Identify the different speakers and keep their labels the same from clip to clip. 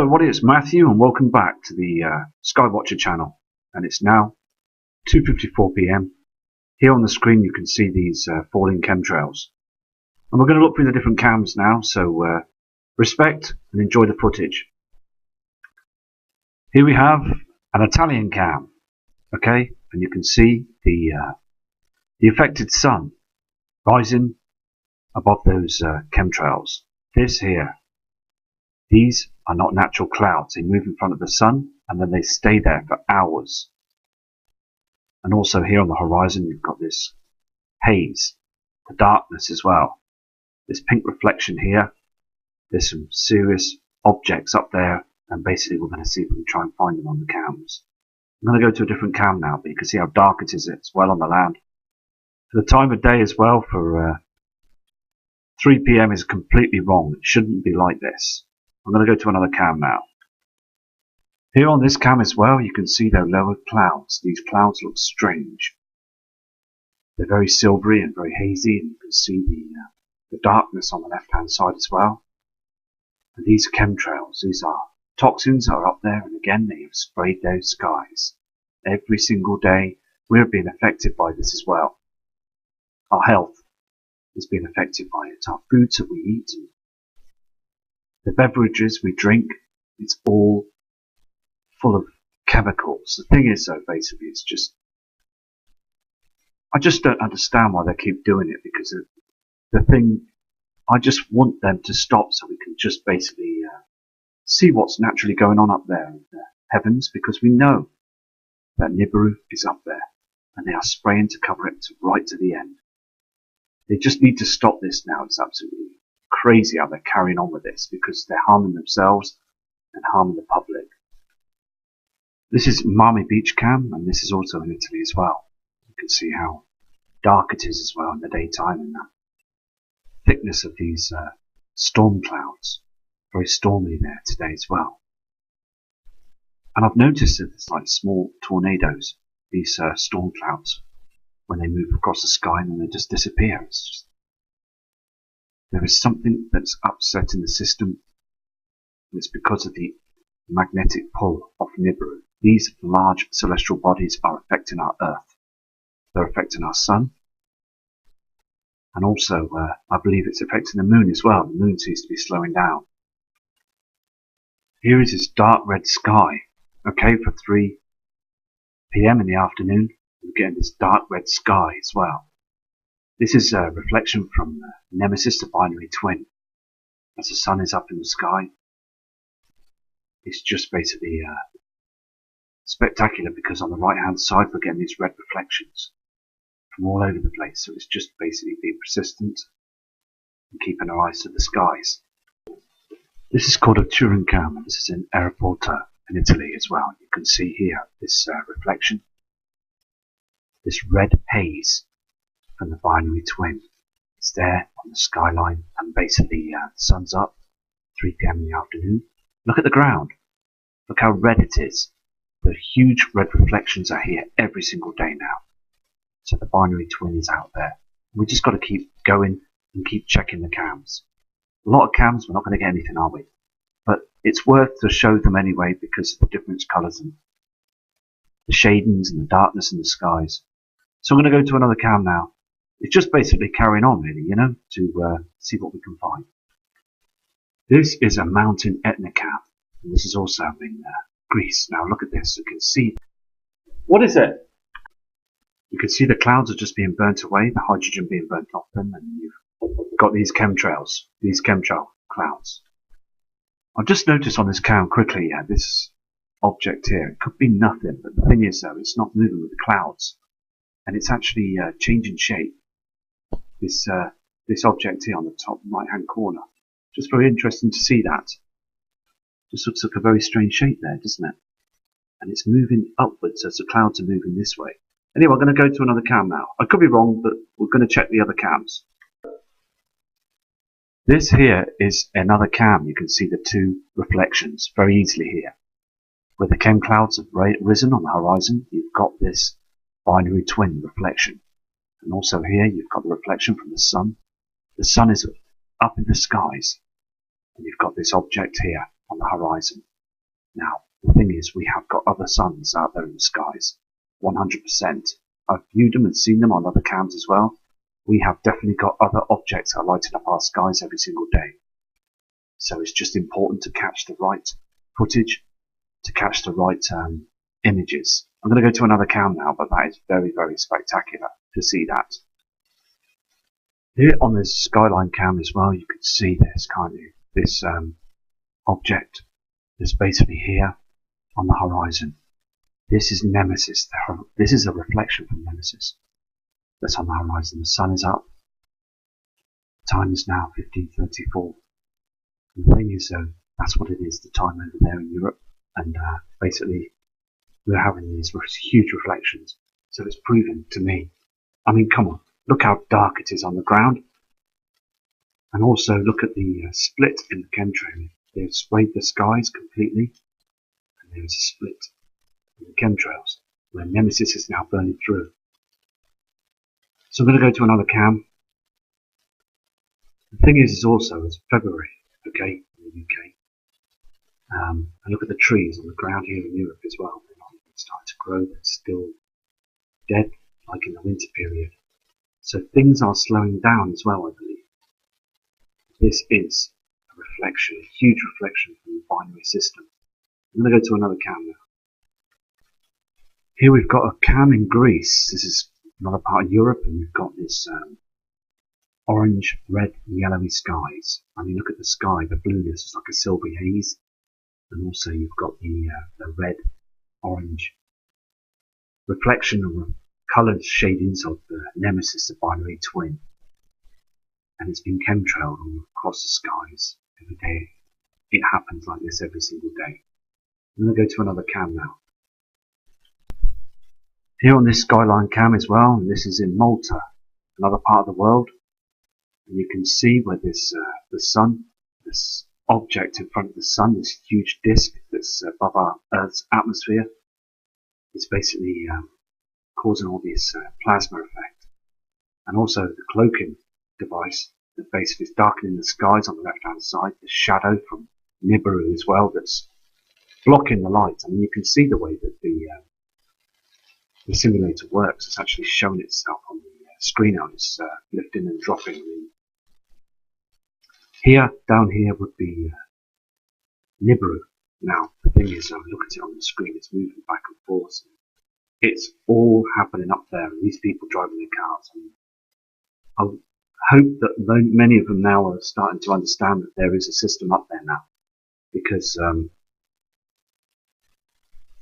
Speaker 1: Hello everybody, it's Matthew and welcome back to the Skywatcher channel, and it's now 2:54 p.m. Here on the screen you can see these falling chemtrails, and we're going to look through the different cams now, so respect and enjoy the footage. Here we have an Italian cam, okay, and you can see the affected sun rising above those chemtrails. This here, these are not natural clouds. They move in front of the sun and then they stay there for hours. And also here on the horizon you've got this haze, the darkness as well. This pink reflection here. There's some serious objects up there, and basically we're going to see if we can try and find them on the cams. I'm going to go to a different cam now, but you can see how dark it is as well on the land. For the time of day as well, for 3 p.m. is completely wrong. It shouldn't be like this. I'm going to go to another cam now. Here on this cam as well, you can see the lower clouds. These clouds look strange. They're very silvery and very hazy, and you can see the darkness on the left hand side as well. And these chemtrails, these are toxins, are up there, and again they have sprayed those skies. Every single day we're being affected by this as well. Our health is being affected by it. Our foods that we eat, and the beverages we drink, it's all full of chemicals. The thing is though, basically, it's just, I just don't understand why they keep doing it, because the thing, I just want them to stop so we can just basically see what's naturally going on up there in the heavens, because we know that Nibiru is up there and they are spraying to cover it right to the end. They just need to stop this now. It's absolutely crazy how they're carrying on with this, because they're harming themselves and harming the public. This is Miami Beach cam, and this is also in Italy as well. You can see how dark it is as well in the daytime, and that thickness of these storm clouds. Very stormy there today as well. And I've noticed that it's like small tornadoes, these storm clouds, when they move across the sky and then they just disappear. It's just, there is something that's upset in the system. It's because of the magnetic pull of Nibiru. These large celestial bodies are affecting our Earth. They're affecting our sun. And also, I believe it's affecting the moon as well. The moon seems to be slowing down. Here is this dark red sky. Okay, for 3 p.m. in the afternoon, we're getting this dark red sky as well. This is a reflection from NEMESIS, the binary twin. As the sun is up in the sky, it's just basically spectacular, because on the right hand side we're getting these red reflections from all over the place. So it's just basically being persistent and keeping our eyes to the skies. This is called a Turin cam, and this is in Aeroporto in Italy as well. You can see here this reflection, this red haze from the binary twin. It's there on the skyline, and basically the sun's up, 3 p.m. in the afternoon. Look at the ground. Look how red it is. The huge red reflections are here every single day now. So the binary twin is out there. We just got to keep going and keep checking the cams. A lot of cams, we're not going to get anything, are we? But it's worth to show them anyway, because of the different colours and the shadings and the darkness in the skies. So I'm going to go to another cam now. It's just basically carrying on, really, you know, to see what we can find. This is a mountain Etna cam, and this is also in Greece. Now look at this. You can see, what is it? You can see the clouds are just being burnt away, the hydrogen being burnt off them, and you've got these chemtrails, these chemtrail clouds. I've just noticed on this cam quickly, this object here, it could be nothing, but the thing is though, it's not moving with the clouds, and it's actually changing shape. This object here on the top right hand corner. Just very interesting to see that. Just looks like a very strange shape there, doesn't it? And it's moving upwards as the clouds are moving this way. Anyway, I'm going to go to another cam now. I could be wrong, but we're going to check the other cams. This here is another cam. You can see the two reflections very easily here. Where the chem clouds have risen on the horizon, you've got this binary twin reflection. And also here you've got the reflection from the sun. The sun is up in the skies, and you've got this object here on the horizon. Now, the thing is, we have got other suns out there in the skies, 100%. I've viewed them and seen them on other cams as well. We have definitely got other objects that are lighting up our skies every single day. So it's just important to catch the right footage, to catch the right images. I'm going to go to another cam now, but that is very, very spectacular to see that. Here on this skyline cam as well, you can see this kind of this object that's basically here on the horizon. This is NEMESIS. This is a reflection from NEMESIS that's on the horizon. The sun is up. Time is now 15:34. The thing is, that's what it is, the time over there in Europe, and basically we're having these huge reflections. So it's proven to me. I mean, come on, look how dark it is on the ground, and also look at the split in the chemtrail. They've sprayed the skies completely, and there's a split in the chemtrails where NEMESIS is now burning through. So I'm going to go to another cam. The thing is also, it's February, okay, in the UK. And look at the trees on the ground here in Europe as well. They're not even starting to grow, they're still dead, like in the winter period. So things are slowing down as well, I believe. This is a reflection, a huge reflection from the binary system. I'm going to go to another cam now. Here we've got a cam in Greece. This is another part of Europe, and we've got this orange, red, yellowy skies. I mean, look at the sky, the blueness is like a silvery haze. And also you've got the red, orange reflection of coloured shadings of the NEMESIS, the binary twin. And it's been chemtrailed all across the skies every day. It happens like this every single day. I'm going to go to another cam now. Here on this skyline cam as well, and this is in Malta, another part of the world. And you can see where this the sun, this object in front of the sun, this huge disk that's above our Earth's atmosphere, is basically causing all this plasma effect. And also the cloaking device that basically is darkening the skies on the left hand side, the shadow from Nibiru as well that's blocking the light. I mean, you can see the way that the simulator works. It's actually showing itself on the screen now. It's lifting and dropping. Here, down here would be Nibiru. Now, the thing is, look at it on the screen, it's moving back and forth. It's all happening up there, and these people driving their cars. And I hope that many of them now are starting to understand that there is a system up there now. Because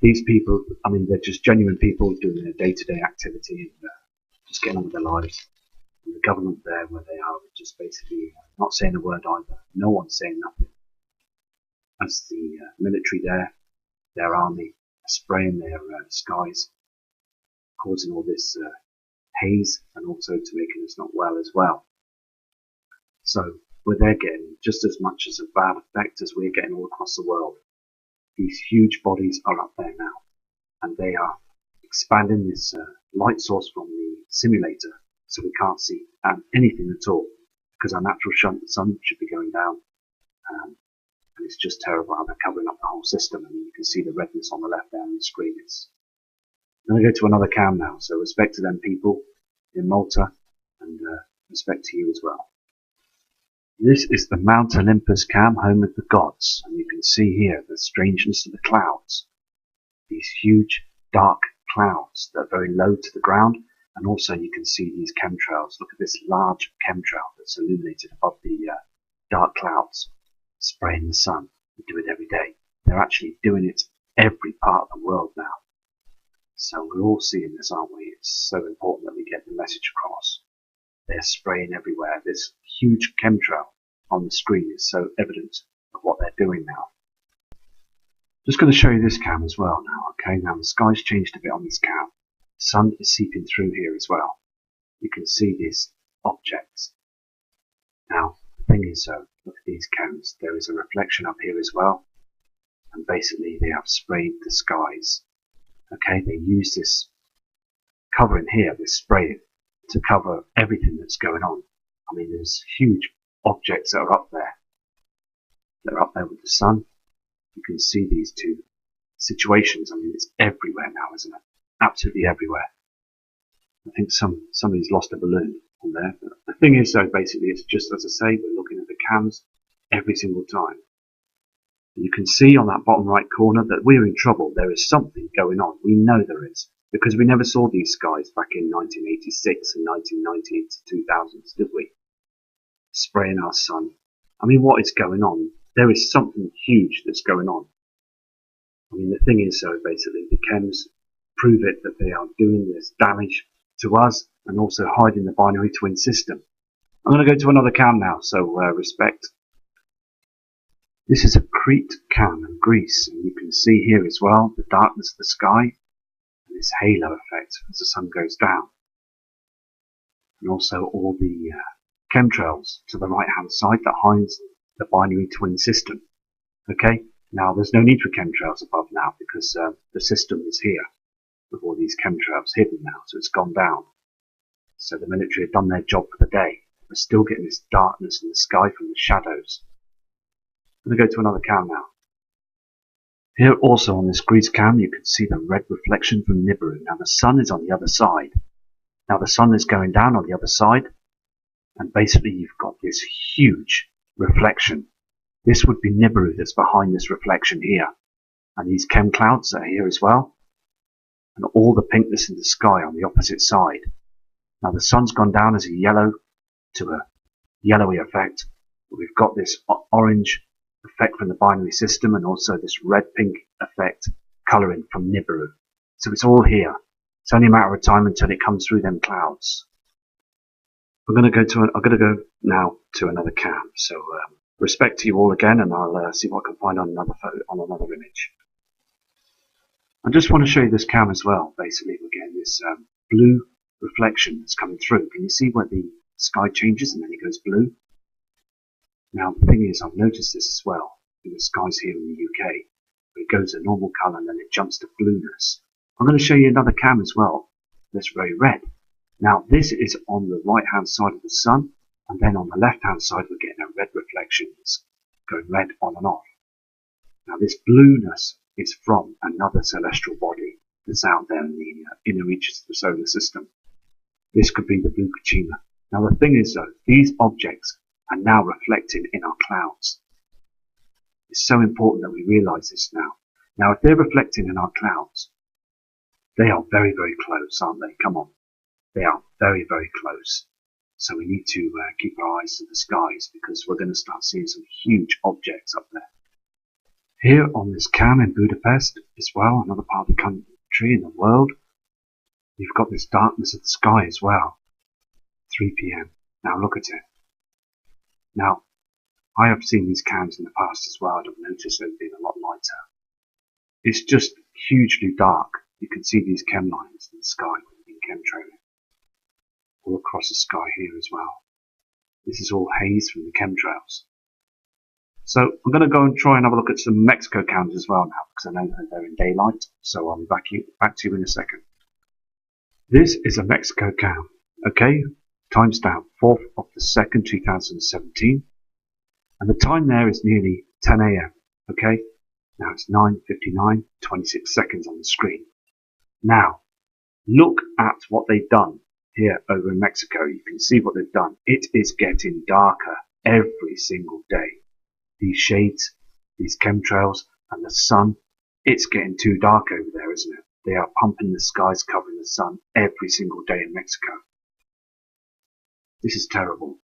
Speaker 1: these people, I mean, they're just genuine people doing their day-to-day activity and just getting on with their lives. And the government there, where they are, just basically not saying a word either. No one's saying nothing. As the military there, their army, are spraying their skies, causing all this haze, and also to making us not well as well. So where they're getting just as much as a bad effect as we're getting all across the world. These huge bodies are up there now, and they are expanding this light source from the simulator, so we can't see anything at all, because our natural sun should be going down, and it's just terrible how they're covering up the whole system. And you can see the redness on the left there on the screen. I'm going to go to another cam now, so respect to them people in Malta, and respect to you as well. This is the Mount Olympus cam, home of the gods, and you can see here the strangeness of the clouds. These huge dark clouds that are very low to the ground, and also you can see these chemtrails. Look at this large chemtrail that's illuminated above the dark clouds, spraying the sun. They do it every day. They're actually doing it every part of the world now. So we're all seeing this, aren't we? It's so important that we get the message across. They're spraying everywhere. This huge chemtrail on the screen is so evident of what they're doing now. Just going to show you this cam as well now. Okay, now the sky's changed a bit on this cam. The sun is seeping through here as well. You can see these objects. Now, the thing is, look at these cams. There is a reflection up here as well. And basically they have sprayed the skies. Okay, they use this covering here, this spray, to cover everything that's going on. I mean, there's huge objects that are up there. They're up there with the sun. You can see these two situations. I mean, it's everywhere now, isn't it? Absolutely everywhere. I think somebody's lost a balloon on there. But the thing is, though, basically, it's just as I say, we're looking at the cams every single time. You can see on that bottom right corner that we're in trouble. There is something going on. We know there is, because we never saw these skies back in 1986 and 1990 to 2000s, did we? Spraying our sun. I mean, what is going on? There is something huge that's going on. I mean, the thing is, so basically, the chems prove it that they are doing this damage to us and also hiding the binary twin system. I'm going to go to another cam now, so respect. This is a Crete cam in Greece, and you can see here as well the darkness of the sky and this halo effect as the sun goes down. And also all the chemtrails to the right hand side that hides the binary twin system. Okay, now there's no need for chemtrails above now because the system is here with all these chemtrails hidden now, so it's gone down. So the military have done their job for the day. We're still getting this darkness in the sky from the shadows. I'm going to go to another cam now. Here also on this Greece cam you can see the red reflection from Nibiru. Now the sun is on the other side. Now the sun is going down on the other side, and basically you've got this huge reflection. This would be Nibiru that's behind this reflection here. And these chem clouds are here as well. And all the pinkness in the sky on the opposite side. Now the sun's gone down as a yellow to a yellowy effect. But we've got this orange effect from the binary system and also this red-pink effect colouring from Nibiru. So it's all here. It's only a matter of time until it comes through them clouds. I'm going to go now to another cam. So respect to you all again, and I'll see what I can find on another photo, on another image. I just want to show you this cam as well. Basically, we're getting this blue reflection that's coming through. Can you see where the sky changes and then it goes blue? Now the thing is, I've noticed this as well in the skies here in the UK. It goes a normal colour and then it jumps to blueness. I'm going to show you another cam as well that's very red. Now this is on the right hand side of the sun, and then on the left hand side we're getting a red reflection. It's going red on and off. Now this blueness is from another celestial body that's out there in the inner reaches of the solar system. This could be the blue Kachina. Now the thing is though, these objects are now reflecting in our clouds. It's so important that we realise this now. Now if they're reflecting in our clouds, they are very, very close, aren't they? Come on. They are very, very close. So we need to keep our eyes to the skies because we're going to start seeing some huge objects up there. Here on this cam in Budapest as well, another part of the country in the world, you've got this darkness of the sky as well. 3 p.m. Now look at it. Now, I have seen these cams in the past as well, and I've noticed they've been a lot lighter. It's just hugely dark. You can see these chem lines in the sky when they've been chemtrailing. All across the sky here as well. This is all haze from the chemtrails. So I'm going to go and try and have a look at some Mexico cams as well now, because I know that they're in daylight. So I'll be back to you in a second. This is a Mexico cam. Okay, timestamp 4th of the 2nd, 2017. And the time there is nearly 10 a.m. Okay, now it's 9:59, 26 seconds on the screen. Now, look at what they've done here over in Mexico. You can see what they've done. It is getting darker every single day. These shades, these chemtrails, and the sun, it's getting too dark over there, isn't it? They are pumping the skies, covering the sun every single day in Mexico. This is terrible.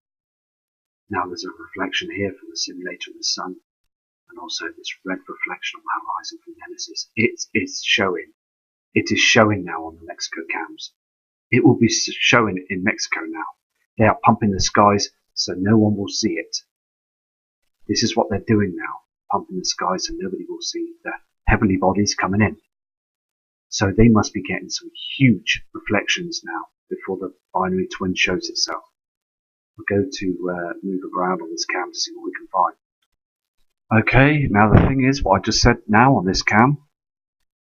Speaker 1: Now there's a reflection here from the simulator of the sun, and also this red reflection on the horizon from NEMESIS. It is showing. It is showing now on the Mexico cams. It will be showing in Mexico now. They are pumping the skies so no one will see it. This is what they're doing now, pumping the skies so nobody will see the heavenly bodies coming in. So they must be getting some huge reflections now before the binary twin shows itself. We'll go to move around on this cam to see what we can find. Okay, now the thing is, what I just said now on this cam,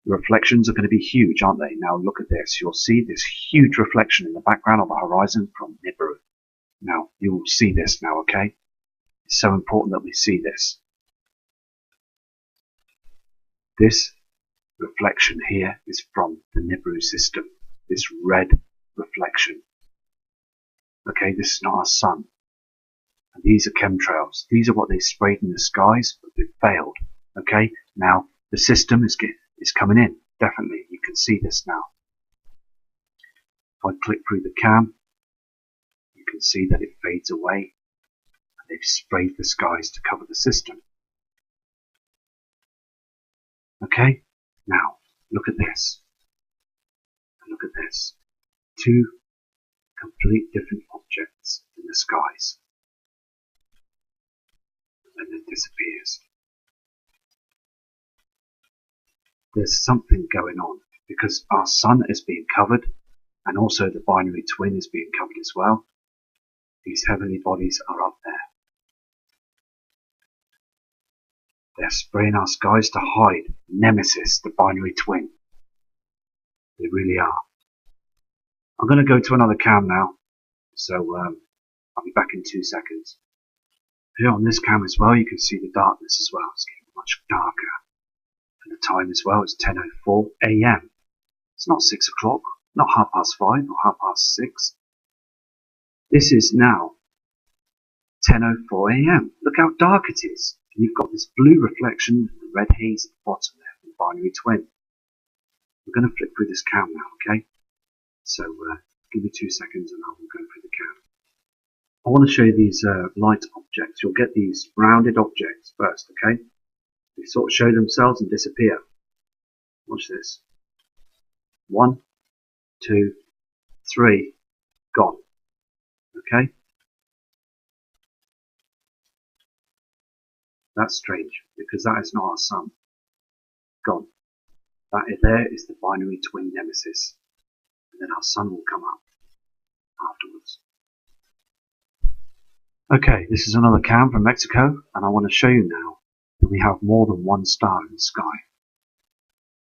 Speaker 1: the reflections are going to be huge, aren't they? Now look at this. You'll see this huge reflection in the background on the horizon from Nibiru. Now, you will see this now, okay? It's so important that we see this. This reflection here is from the Nibiru system. This red reflection. Okay, this is not our sun. And these are chemtrails. These are what they sprayed in the skies, but they failed. Okay, now the system is coming in. Definitely, you can see this now. If I click through the cam, you can see that it fades away. And they've sprayed the skies to cover the system. Okay, now look at this. Look at this. Two complete different objects in the skies. And then it disappears. There's something going on because our sun is being covered and also the binary twin is being covered as well. These heavenly bodies are up there. They're spraying our skies to hide Nemesis, the binary twin. They really are. I'm going to go to another cam now, so I'll be back in 2 seconds. Here on this cam as well, you can see the darkness as well. It's getting much darker. And the time as well is 10:04 AM. It's not 6 o'clock, not 5:30 or 6:30. This is now 10:04 AM. Look how dark it is. And you've got this blue reflection and the red haze at the bottom there, the binary twin. We're going to flick through this cam now, okay? So give me 2 seconds and I will go through the cam. I want to show you these light objects. You'll get these rounded objects first, okay? They sort of show themselves and disappear. Watch this. 1, 2, 3, gone. Okay? That's strange because that is not our sun. Gone. That there is the binary twin Nemesis. And then our sun will come up afterwards. Okay, this is another cam from Mexico, and I want to show you now that we have more than one star in the sky.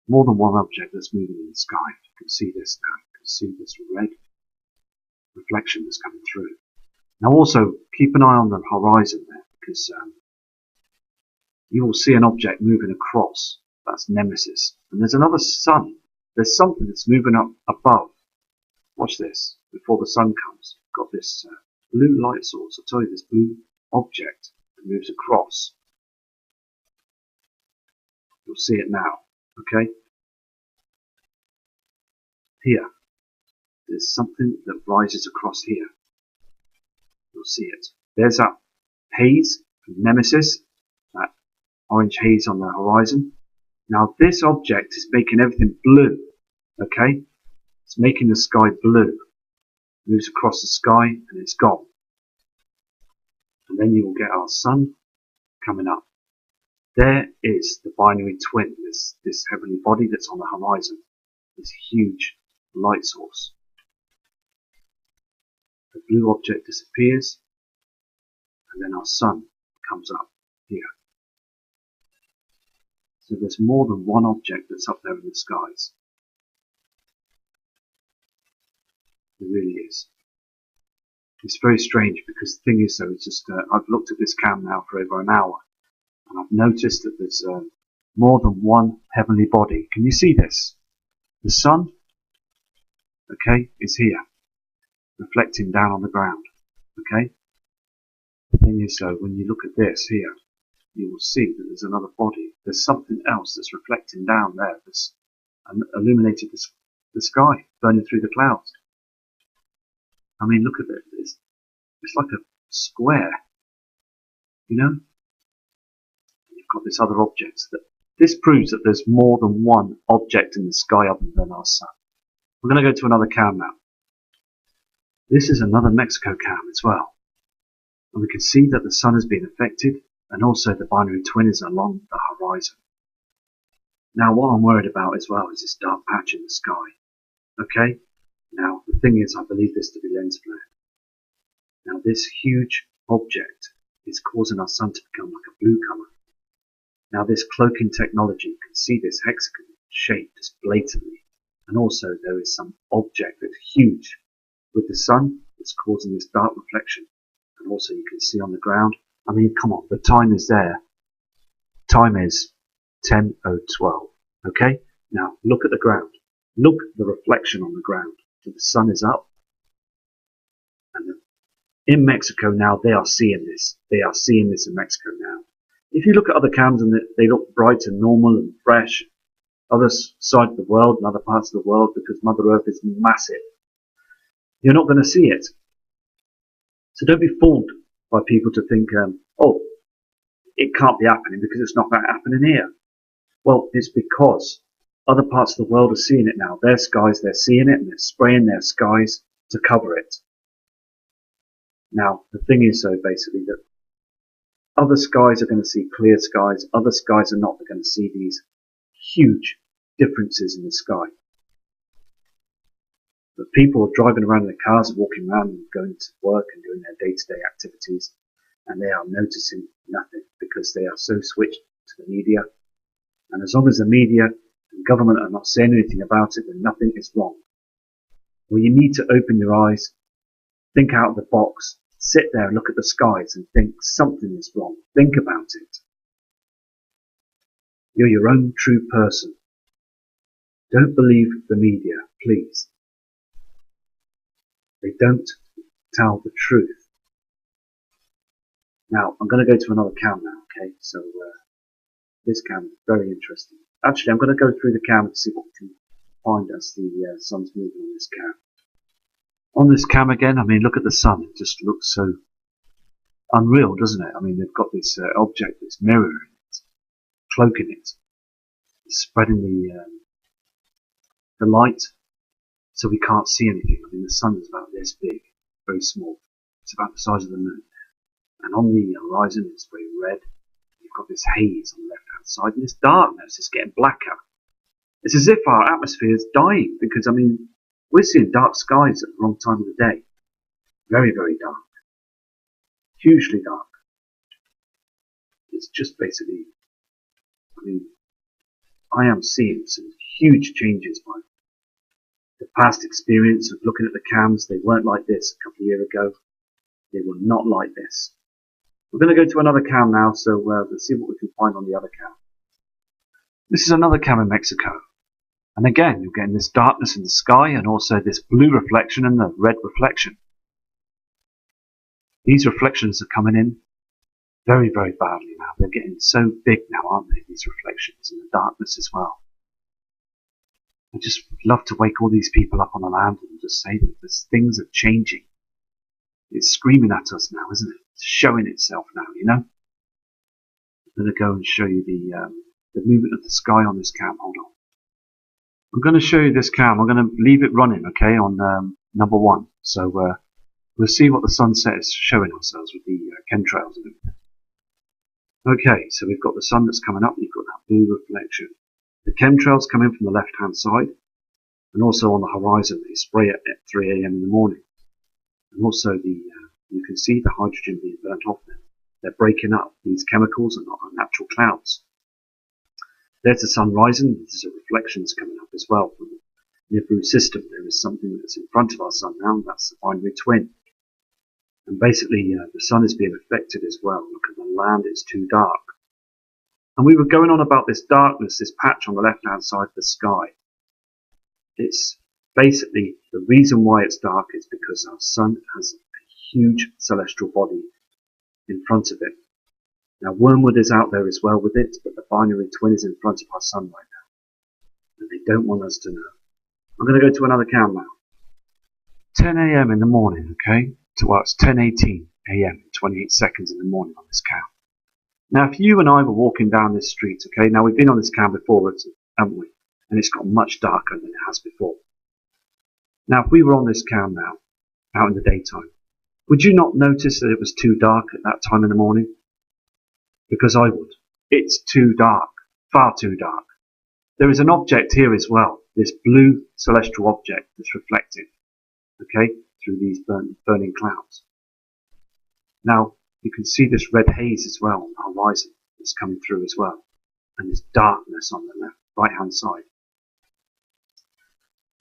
Speaker 1: More than one object that's moving in the sky. You can see this now. You can see this red reflection that's coming through. Now also, keep an eye on the horizon there, because you will see an object moving across. That's Nemesis. And there's another sun. There's something that's moving up above. Watch this. Before the sun comes, got this blue light source. I'll tell you, this blue object that moves across. You'll see it now. Okay? Here. There's something that rises across here. You'll see it. There's that haze from Nemesis. That orange haze on the horizon. Now this object is making everything blue. Okay? It's making the sky blue. Moves across the sky and it's gone. And then you will get our sun coming up. There is the binary twin, this heavenly body that's on the horizon. This huge light source. The blue object disappears and then our sun comes up here. So there's more than one object that's up there in the skies. It really is. It's very strange because the thing is though, it's just, I've looked at this cam now for over an hour and I've noticed that there's more than one heavenly body. Can you see this? The sun, okay, is here, reflecting down on the ground, okay? The thing is though, when you look at this here, you will see that there's another body. There's something else that's reflecting down there that's illuminated the sky, burning through the clouds. I mean, look at it. It's like a square, you know? You've got this other object. This proves that there's more than one object in the sky other than our sun. We're going to go to another cam now. This is another Mexico cam as well. And we can see that the sun has been affected and also the binary twin is along the horizon. Now what I'm worried about as well is this dark patch in the sky. Okay? Now the thing is, I believe this to be lens flare. Now this huge object is causing our sun to become like a blue colour. Now this cloaking technology, you can see this hexagon shape just blatantly. And also there is some object that's huge with the sun that's causing this dark reflection. And also you can see on the ground, I mean, come on, the time is there. Time is 10:12. Okay? Now look at the ground. Look at the reflection on the ground. So the sun is up. And in Mexico now, they are seeing this. They are seeing this in Mexico now. If you look at other cams and they look bright and normal and fresh, other side of the world and other parts of the world, because Mother Earth is massive, you're not going to see it. So don't be fooled by people to think, oh, it can't be happening because it's not going to happen in here. Well, it's because other parts of the world are seeing it now. Their skies, they're seeing it and they're spraying their skies to cover it. Now, the thing is, though, basically, that other skies are going to see clear skies. Other skies are not. They're going to see these huge differences in the sky. But people are driving around in their cars, walking around and going to work and doing their day-to-day activities, and they are noticing nothing because they are so switched to the media. And as long as the media and government are not saying anything about it, then nothing is wrong. Well, you need to open your eyes, think out of the box, sit there and look at the skies and think something is wrong. Think about it. You're your own true person. Don't believe the media, please. They don't tell the truth. Now, I'm going to go to another cam now, okay? So, this cam is very interesting. Actually, I'm going to go through the cam and see what we can find as the sun's moving on this cam. On this cam again, I mean, look at the sun. It just looks so unreal, doesn't it? I mean, they've got this object, this mirror in it, cloaking it, spreading the light so we can't see anything. I mean, the sun is about this big, very small. It's about the size of the moon. And on the horizon, it's very red. You've got this haze on the left-hand side, and this darkness is getting blacker. It's as if our atmosphere is dying, because, I mean, we're seeing dark skies at the wrong time of the day. Very, very dark. Hugely dark. It's just basically, I mean, I am seeing some huge changes by the past experience of looking at the cams. They weren't like this a couple of years ago. They were not like this. We're going to go to another cam now, so let's see what we can find on the other cam. This is another cam in Mexico. And again, you're getting this darkness in the sky and also this blue reflection and the red reflection. These reflections are coming in very, very badly now. They're getting so big now, aren't they, these reflections, and the darkness as well. I just would love to wake all these people up on the land and just say that these things are changing. It's screaming at us now, isn't it? It's showing itself now, you know? I'm going to go and show you the movement of the sky on this cam. Hold on. I'm going to show you this cam. I'm going to leave it running, okay, on number 1. So we'll see what the sunset is showing ourselves with the chemtrails and everything. Okay, so we've got the sun that's coming up. You've got that blue reflection. The chemtrails come in from the left-hand side, and also on the horizon they spray it at 3 a.m. in the morning. And also you can see the hydrogen being burnt off there. They're breaking up. These chemicals are not natural clouds. There's the sun rising. There's a reflections coming up as well from the Nibiru system. There is something that's in front of our sun now, and that's the binary twin. And basically, the sun is being affected as well. Look at the land; it's too dark. And we were going on about this darkness, this patch on the left-hand side of the sky. It's basically the reason why it's dark is because our sun has a huge celestial body in front of it. Now, wormwood is out there as well with it, but the binary twin is in front of our sun right now. And they don't want us to know. I'm going to go to another cam now. 10 a.m. in the morning, okay? Well, it's 10:18 a.m. 28 seconds in the morning on this cam. Now, if you and I were walking down this street, okay? Now, we've been on this cam before, haven't we? And it's got much darker than it has before. Now, if we were on this cam now, out in the daytime, would you not notice that it was too dark at that time in the morning? Because I would. It's too dark. Far too dark. There is an object here as well. This blue celestial object that's reflecting, okay, through these burning clouds. Now, you can see this red haze as well on the horizon that's coming through as well. And this darkness on the right-hand side.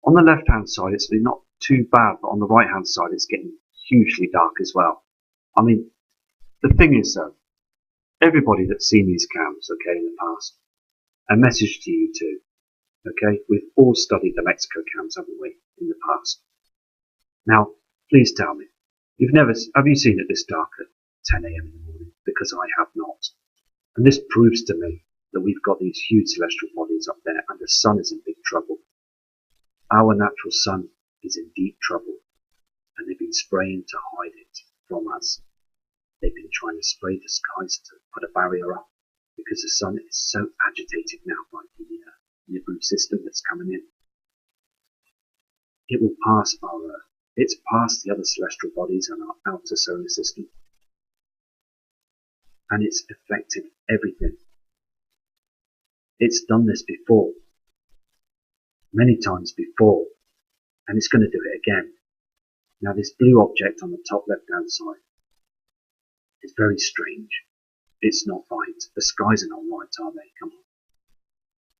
Speaker 1: On the left-hand side, it's not too bad, but on the right-hand side, it's getting hugely dark as well. I mean, the thing is, though, everybody that's seen these cams, okay, in the past, a message to you too. Okay, we've all studied the Mexico cams, haven't we, in the past? Now, please tell me, have you seen it this dark at 10 a.m. in the morning? Because I have not. And this proves to me that we've got these huge celestial bodies up there and the sun is in big trouble. Our natural sun is in deep trouble and they've been spraying to hide it from us. They've been trying to spray the skies to put a barrier up because the sun is so agitated now by the Nibiru system that's coming in. It will pass our Earth. It's past the other celestial bodies and our outer solar system. And it's affected everything. It's done this before. Many times before. And it's going to do it again. Now this blue object on the top left-hand side is very strange. It's not right. The skies are not right, are they? Come on.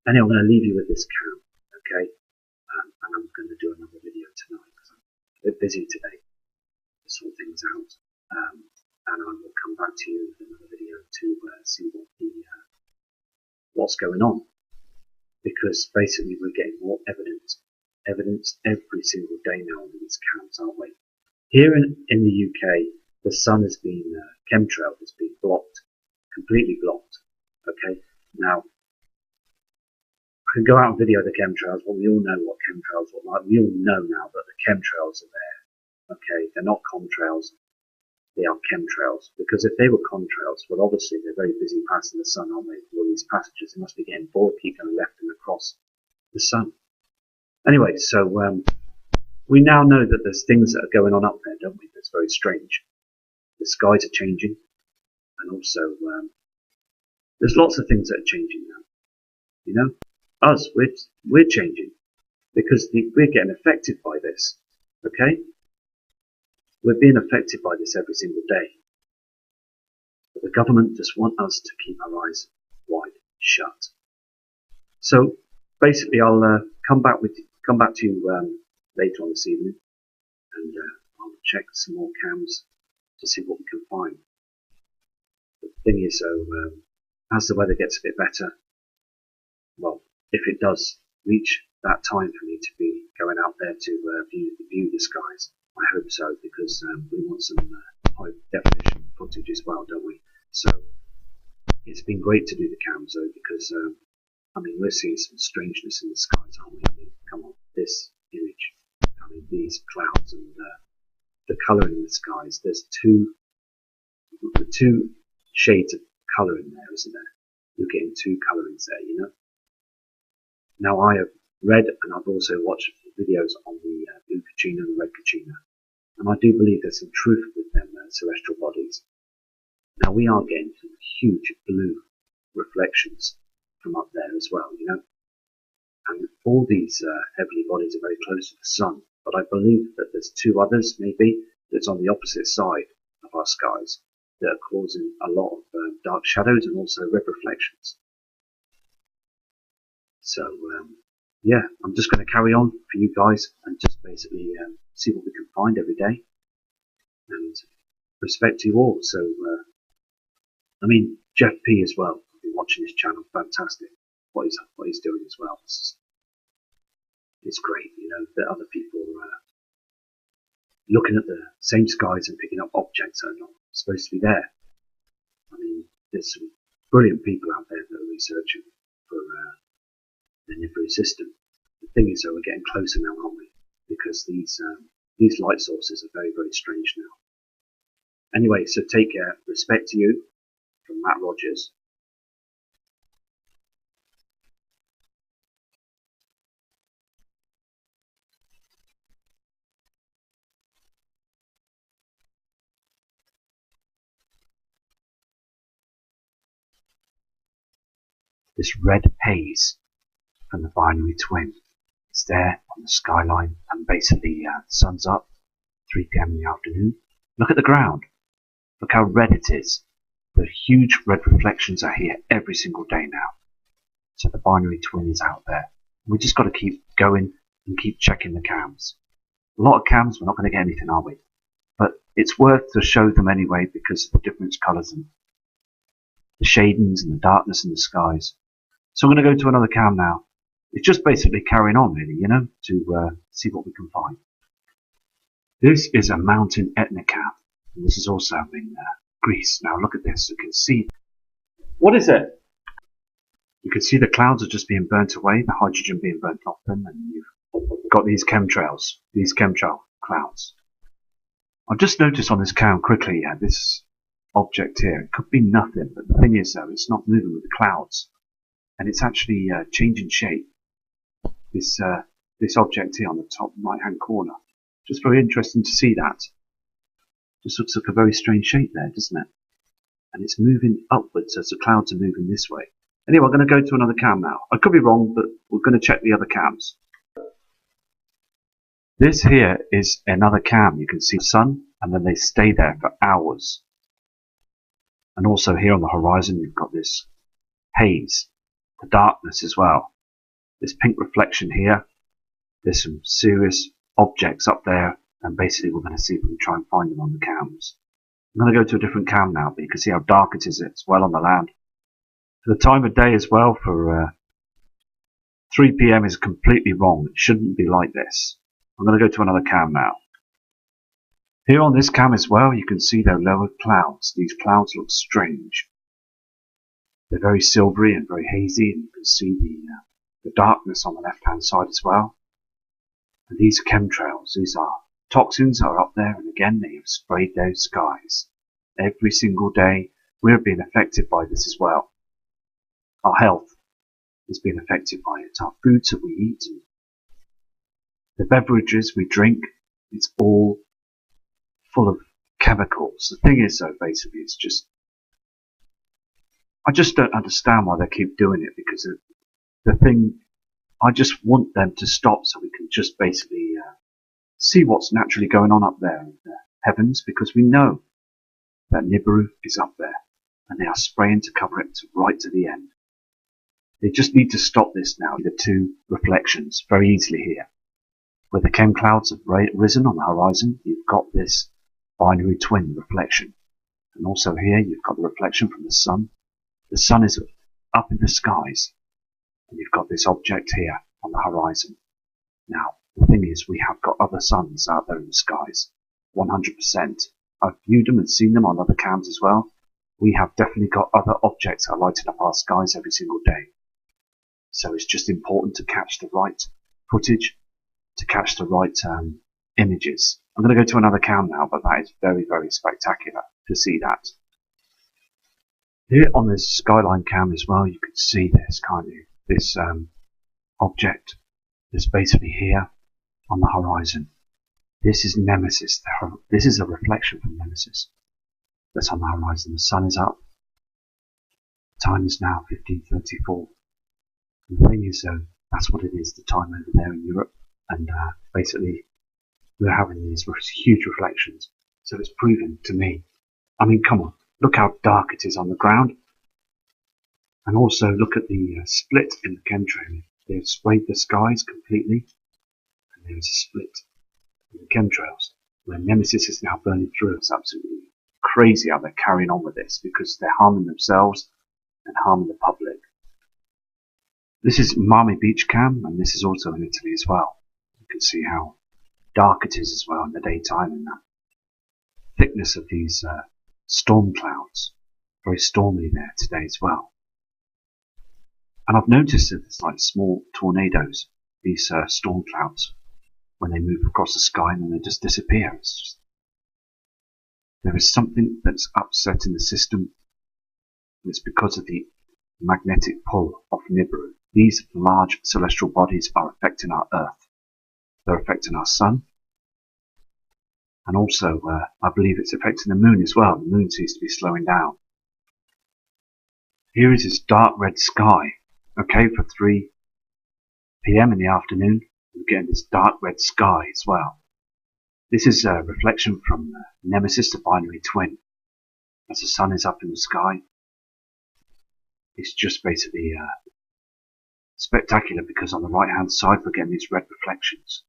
Speaker 1: Anyway, I'm going to leave you with this cam, okay? And I'm going to do another video tonight because I'm a bit busy today to sort things out. And I will come back to you with another video to see what's going on. Because basically we're getting more evidence every single day now on these cams, aren't we? Here in the UK, the sun has been chemtrailed, it's been blocked, completely blocked. Okay, now I can go out and video the chemtrails, but we all know what chemtrails look like. We all know now that the chemtrails are there. Okay, they're not contrails, they are chemtrails. Because if they were contrails, well, obviously they're very busy passing the sun, aren't they? All these passengers, they must be getting bored, keep going left and across the sun. Anyway, so we now know that there's things that are going on up there, don't we? That's very strange. The skies are changing, and also there's lots of things that are changing now. You know, us, we're changing because we're getting affected by this. Okay, we're being affected by this every single day. But the government just want us to keep our eyes wide shut. So basically, I'll come back to you later on this evening, and I'll check some more cams to see what we can find. But the thing is, as the weather gets a bit better, well, if it does reach that time for me to be going out there to view the skies, I hope so, because we want some high definition footage as well, don't we? So it's been great to do the cams though, because I mean, we're seeing some strangeness in the skies, aren't we? I mean, come on, this image, I mean, these clouds and the colour in the skies. There's two shades of colour in there, isn't there? You're getting two colourings there, you know. Now I have read and I've also watched videos on the blue Kachina and the red Kachina, and I do believe there's some truth with them celestial bodies. Now we are getting some huge blue reflections from up there as well, you know. And all these heavenly bodies are very close to the sun, but I believe that there's two others maybe that's on the opposite side of our skies that are causing a lot of dark shadows and also red reflections. So yeah, I'm just going to carry on for you guys and just basically see what we can find every day, and respect to you all. So I mean, Jeff P as well, I've been watching his channel, fantastic what he's doing as well. It's great, you know, that other people are looking at the same skies and picking up objects that are not supposed to be there. I mean, there's some brilliant people out there that are researching for the Nibiru system. The thing is, though, we're getting closer now, aren't we? Because these light sources are very, very strange now. Anyway, so take care. Respect to you from Matt Rogers. This red haze from the binary twin is there on the skyline, and basically the sun's up, 3 p.m. in the afternoon. Look at the ground. Look how red it is. The huge red reflections are here every single day now. So the binary twin is out there. We just got to keep going and keep checking the cams. A lot of cams, we're not going to get anything, are we? But it's worth to show them anyway because of the different colours and the shadings and the darkness in the skies. So I'm going to go to another cam now It's just basically carrying on, really, you know, to see what we can find. This is a mountain Etna cam, and this is also in Greece. Now look at this. You can see. What is it? You can see the clouds are just being burnt away, the hydrogen being burnt off them, and you've got these chemtrails, these chemtrail clouds. I've just noticed on this cam quickly, this object here. It could be nothing, but the thing is, though, it's not moving with the clouds, and it's actually changing shape. This object here on the top right-hand corner. Just very interesting to see that. Just looks like a very strange shape there, doesn't it? And it's moving upwards as the clouds are moving this way. Anyway, I'm going to go to another cam now. I could be wrong, but we're going to check the other cams. This here is another cam. You can see the sun, and then they stay there for hours. And also here on the horizon, you've got this haze, the darkness as well. This pink reflection here. There's some serious objects up there, and basically we're going to see if we can try and find them on the cams. I'm going to go to a different cam now, but you can see how dark it is. It's well on the land. For the time of day as well, for 3 PM is completely wrong. It shouldn't be like this. I'm going to go to another cam now. Here on this cam as well, you can see the lower clouds. These clouds look strange. They're very silvery and very hazy, and you can see the darkness on the left-hand side as well. And these chemtrails, these are toxins, are up there, and again they have sprayed those skies. Every single day we're being affected by this as well. Our health is being affected by it. Our foods that we eat, and the beverages we drink, it's all full of chemicals. The thing is, though, basically, it's just, I just don't understand why they keep doing it, because the thing, I just want them to stop so we can just basically see what's naturally going on up there in the heavens, because we know that Nibiru is up there, and they are spraying to cover it right to the end. They just need to stop this now. The two reflections very easily here. Where the chem clouds have risen on the horizon, you've got this binary twin reflection. And also here you've got the reflection from the sun. The sun is up in the skies, and you've got this object here on the horizon. Now, the thing is, we have got other suns out there in the skies, 100%. I've viewed them and seen them on other cams as well. We have definitely got other objects that are lighting up our skies every single day. So it's just important to catch the right footage, to catch the right images. I'm going to go to another cam now, but that is very, very spectacular to see that. Here on this skyline cam as well, you can see this kind of this object that's basically here on the horizon. This is NEMESIS. This is a reflection from NEMESIS that's on the horizon. The sun is up. The time is now 15:34. And the thing is, though, that's what it is, the time over there in Europe. And basically, we're having these huge reflections. So it's proven to me. I mean, come on. Look how dark it is on the ground. And also look at the split in the chemtrail. They've sprayed the skies completely. And there's a split in the chemtrails. Where NEMESIS is now burning through. It's absolutely crazy how they're carrying on with this, because they're harming themselves and harming the public. This is Miami Beach cam, and this is also in Italy as well. You can see how dark it is as well in the daytime, and that thickness of these storm clouds. Very stormy there today as well. And I've noticed that it's like small tornadoes, these storm clouds, when they move across the sky and then they just disappear. It's just, there is something that's upset in the system. It's because of the magnetic pull of Nibiru. These large celestial bodies are affecting our Earth. They're affecting our sun. And also, I believe it's affecting the moon as well. The moon seems to be slowing down. Here is this dark red sky. Okay, for 3 PM in the afternoon, we're getting this dark red sky as well. This is a reflection from NEMESIS, the binary twin. As the sun is up in the sky, it's just basically spectacular, because on the right hand side we're getting these red reflections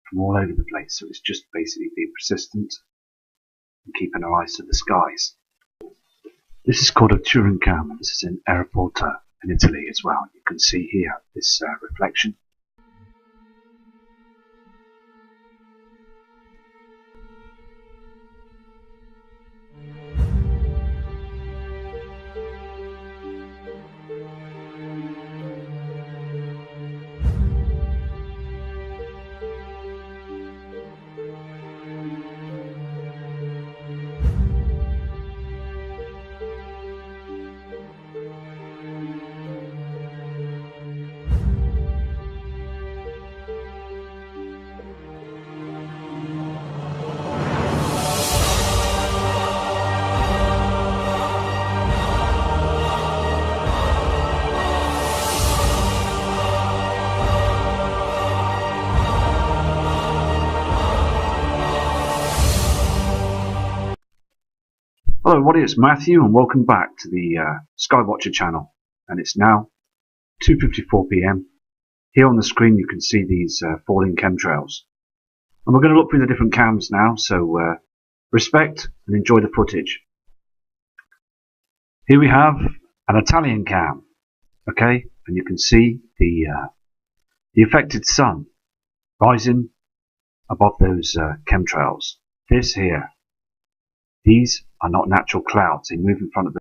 Speaker 1: from all over the place. So it's just basically being persistent and keeping our eyes to the skies. This is called a Turing cam. This is in airport in Italy as well. You can see here this reflection. Hello everybody, it's Matthew and welcome back to the Skywatcher channel, and it's now 2:54 p.m. Here on the screen you can see these falling chemtrails, and we're going to look through the different cams now, so respect and enjoy the footage. Here we have an Italian cam, okay, and you can see the affected sun rising above those chemtrails. This here, these are not natural clouds, they move in front of the